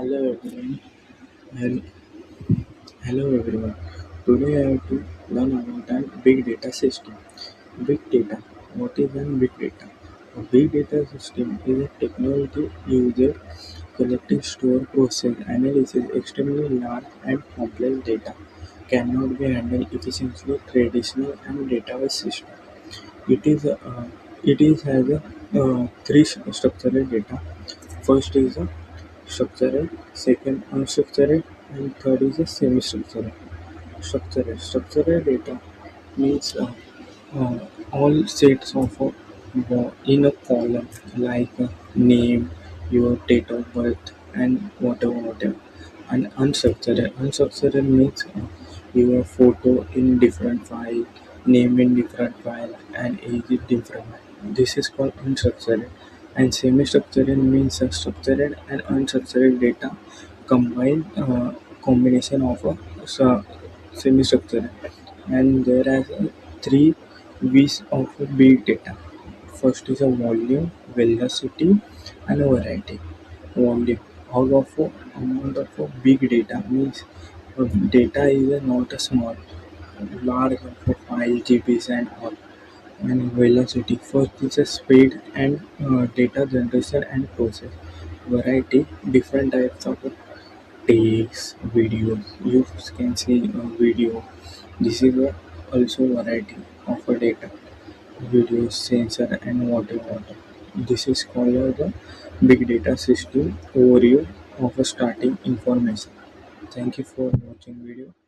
Hello everyone. Hel- Hello everyone. Today I have to learn about a big data system. Big data. What is a big data? A big data system is a technology used collecting, store, process, analysis extremely large and complex data. Cannot be handled efficiently traditional and database system. It is has a three structured data. First is a structured, second unstructured, and third is a semi-structured. Structured data means uh, all sets of in a column like name, your date of birth, and whatever. And unstructured means your photo in different file, name in different file, and age in different file. This is called unstructured. And semi-structured means structured and unstructured data combined combination of semi-structured. And there are three V's of big data. First is a volume, velocity, and variety. Volume. Out of amount of big data means data is not a small, large of 5 GBs and all. And velocity. First is a speed and data generation and process. Variety. Different types of text, videos. You can see a video. This is also variety of a data, video, sensor, and whatever. This is called the big data system overview of a starting information. Thank you for watching video.